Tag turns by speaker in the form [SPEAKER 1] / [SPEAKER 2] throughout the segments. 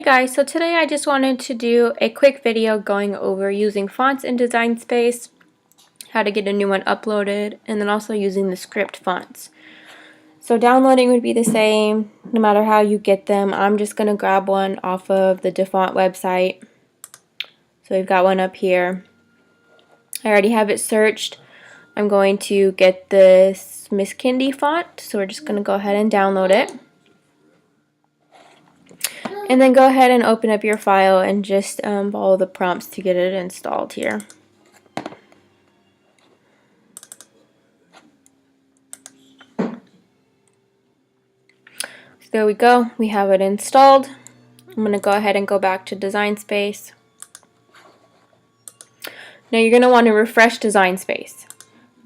[SPEAKER 1] Hey guys, so today I just wanted to do a quick video going over using fonts in Design Space, how to get a new one uploaded, and then also using the script fonts. So downloading would be the same no matter how you get them. I'm just going to grab one off of the DeFont website. So we've got one up here. I already have it searched. I'm going to get this Miss Kindy font, so we're just going to go ahead and download it. And then go ahead and open up your file and just follow the prompts to get it installed here. So there we go, we have it installed. I'm going to go ahead and go back to Design Space. Now you're going to want to refresh Design Space.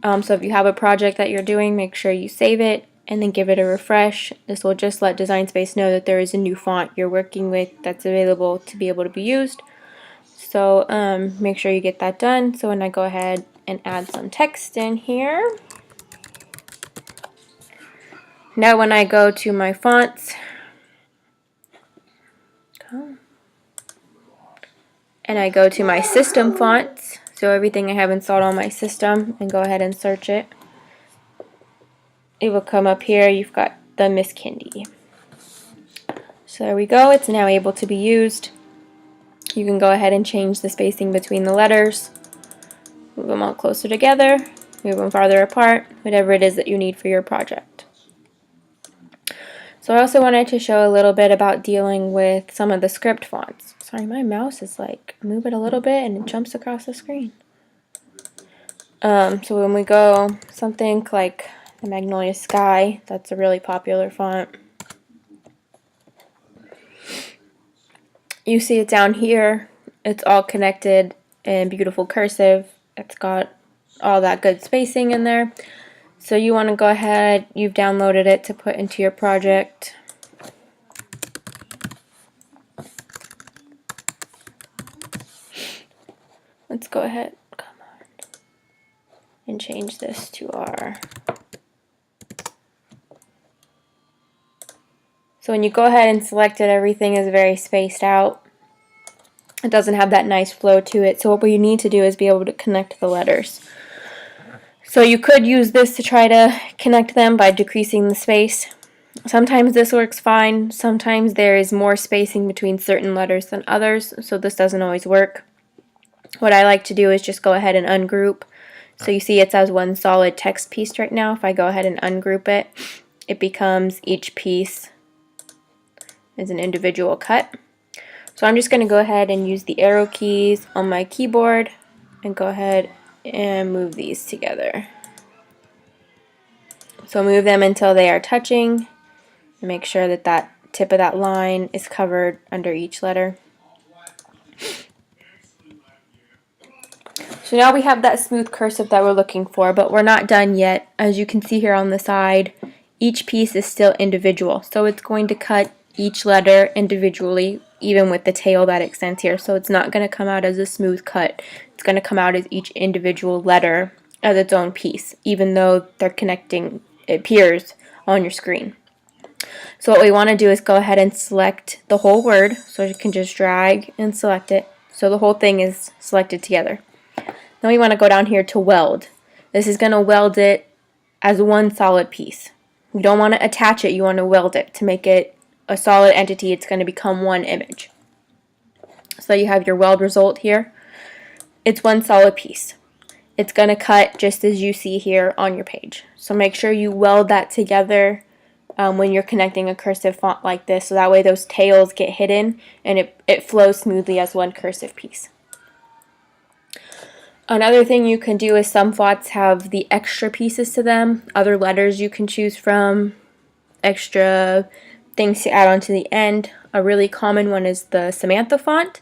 [SPEAKER 1] So if you have a project that you're doing, make sure you save it and then give it a refresh. This will just let Design Space know that there is a new font you're working with that's available to be able to be used. So make sure you get that done. So when I go ahead and add some text in here. Now when I go to my fonts, and I go to my system fonts, so everything I have installed on my system, and go ahead and search it, it will come up here. You've got the Miss Kindy. So there we go, it's now able to be used. You can go ahead and change the spacing between the letters, move them all closer together, move them farther apart, whatever it is that you need for your project. So I also wanted to show a little bit about dealing with some of the script fonts. Sorry, my mouse is like, move it a little bit and it jumps across the screen. So when we go something like the Magnolia Sky, that's a really popular font. You see it down here, it's all connected in beautiful cursive. It's got all that good spacing in there. So you want to go ahead, you've downloaded it to put into your project. Let's go ahead, come on, and change this to our. So when you go ahead and select it, everything is very spaced out. It doesn't have that nice flow to it. So what you need to do is be able to connect the letters. So you could use this to try to connect them by decreasing the space. Sometimes this works fine. Sometimes there is more spacing between certain letters than others, so this doesn't always work. What I like to do is just go ahead and ungroup. So you see it's as one solid text piece right now. If I go ahead and ungroup it, it becomes each piece is an individual cut. So I'm just going to go ahead and use the arrow keys on my keyboard and go ahead and move these together. So move them until they are touching. Make sure that that tip of that line is covered under each letter. So now we have that smooth cursive that we're looking for, but we're not done yet. As you can see here on the side, each piece is still individual. So it's going to cut each letter individually, even with the tail that extends here. So it's not going to come out as a smooth cut. It's going to come out as each individual letter as its own piece, even though they're connecting, it appears on your screen. So what we want to do is go ahead and select the whole word. So you can just drag and select it. So the whole thing is selected together. Then we want to go down here to weld. This is going to weld it as one solid piece. You don't want to attach it, you want to weld it to make it a solid entity. It's going to become one image. So you have your weld result here. It's one solid piece. It's going to cut just as you see here on your page. So make sure you weld that together when you're connecting a cursive font like this, so that way those tails get hidden and it flows smoothly as one cursive piece. Another thing you can do is some fonts have the extra pieces to them, other letters you can choose from, extra things to add on to the end. A really common one is the Samantha font.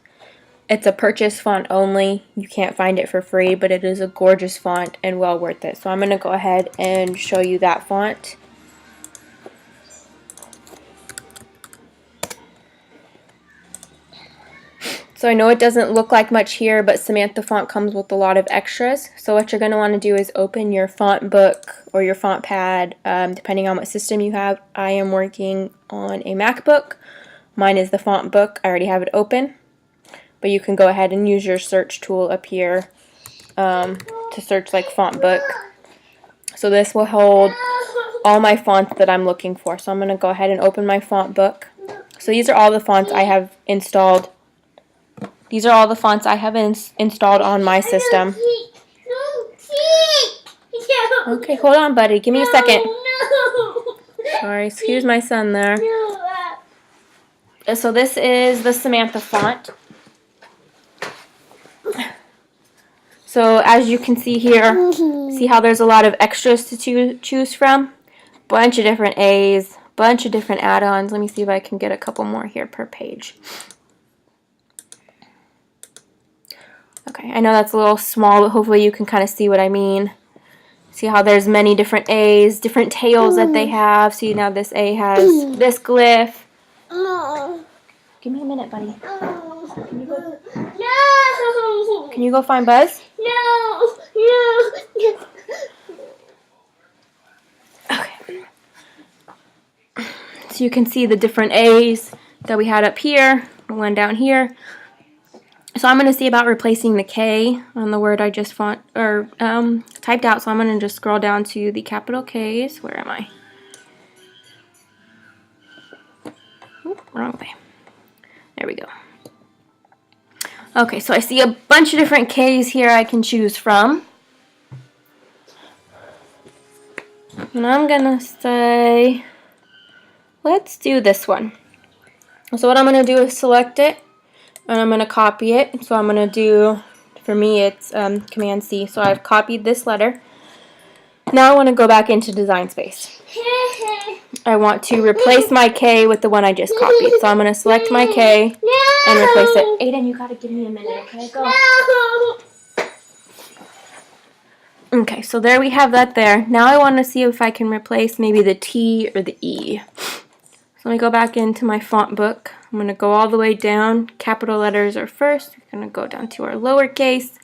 [SPEAKER 1] It's a purchase font only. You can't find it for free, but it is a gorgeous font and well worth it. So I'm going to go ahead and show you that font. So I know it doesn't look like much here, but Samantha font comes with a lot of extras. So what you're going to want to do is open your font book or your font pad, depending on what system you have. I am working on a MacBook. Mine is the font book. I already have it open, but you can go ahead and use your search tool up here to search like font book. So this will hold all my fonts that I'm looking for. So I'm going to go ahead and open my font book. So these are all the fonts I have installed. These are all the fonts I have installed on my system. Okay, hold on, buddy. Give me a second. Sorry, excuse my son there. So this is the Samantha font. So as you can see here, see how there's a lot of extras to choose from? Bunch of different A's, bunch of different add-ons. Let me see if I can get a couple more here per page. Okay, I know that's a little small, but hopefully you can kind of see what I mean. See how there's many different A's, different tails that they have. See now this A has this glyph. Give me a minute, buddy. Can you go? No. Can you go find Buzz? No. Okay. So you can see the different A's that we had up here, one down here. So I'm going to see about replacing the K on the word I just typed out. So I'm going to just scroll down to the capital K's. Where am I? Oop, wrong way. There we go. Okay, so I see a bunch of different K's here I can choose from. And I'm going to say, let's do this one. So what I'm going to do is select it, and I'm going to copy it. So I'm going to do, for me it's Command C. So I've copied this letter. Now I want to go back into Design Space. I want to replace my K with the one I just copied. So I'm going to select my K and replace it. Aiden, you got to give me a minute, okay? Go. Okay, so there we have that there. Now I want to see if I can replace maybe the T or the E. So let me go back into my font book. I'm going to go all the way down. Capital letters are first. We're going to go down to our lowercase.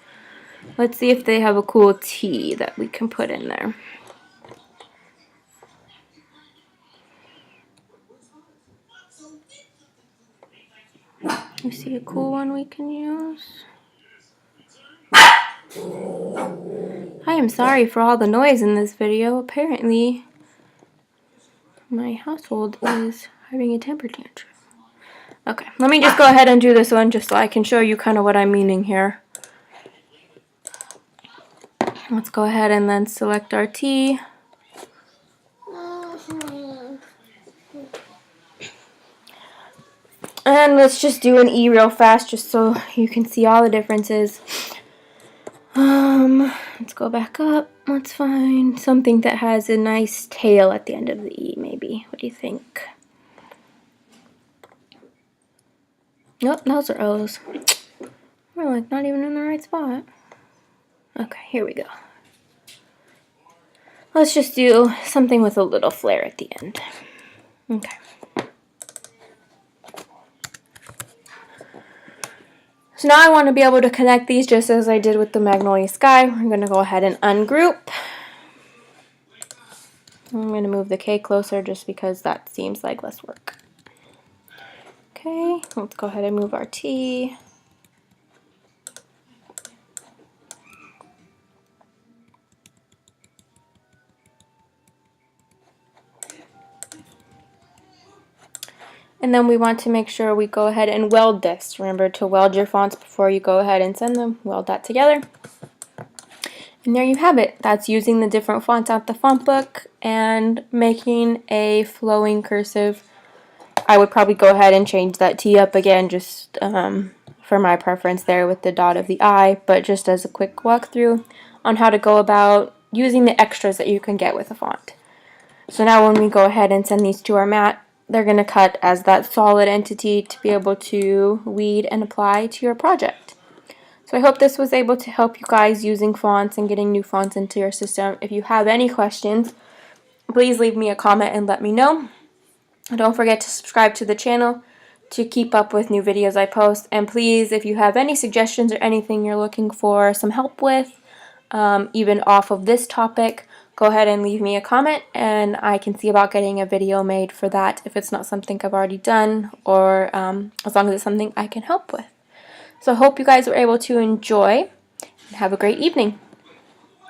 [SPEAKER 1] Let's see if they have a cool T that we can put in there. You see a cool one we can use? I am sorry for all the noise in this video. Apparently, my household is having a temper tantrum. Okay, let me just go ahead and do this one just so I can show you kind of what I'm meaning here. Let's go ahead and then select our T. And let's just do an E real fast just so you can see all the differences. Let's go back up. Let's find something that has a nice tail at the end of the E, maybe. What do you think? Nope, those are O's. We're like not even in the right spot. Okay, here we go. Let's just do something with a little flair at the end. Okay. So now I want to be able to connect these just as I did with the Magnolia Sky. We're going to go ahead and ungroup. I'm going to move the K closer just because that seems like less work. Okay, let's go ahead and move our T. And then we want to make sure we go ahead and weld this. Remember to weld your fonts before you go ahead and send them. Weld that together. And there you have it. That's using the different fonts out the font book and making a flowing cursive. I would probably go ahead and change that T up again just for my preference there with the dot of the I, but just as a quick walkthrough on how to go about using the extras that you can get with a font. So now when we go ahead and send these to our mat, they're going to cut as that solid entity to be able to weed and apply to your project. So I hope this was able to help you guys using fonts and getting new fonts into your system. If you have any questions, please leave me a comment and let me know. Don't forget to subscribe to the channel to keep up with new videos I post. And please, if you have any suggestions or anything you're looking for some help with, even off of this topic, go ahead and leave me a comment, and I can see about getting a video made for that if it's not something I've already done, or as long as it's something I can help with. So I hope you guys were able to enjoy, and have a great evening.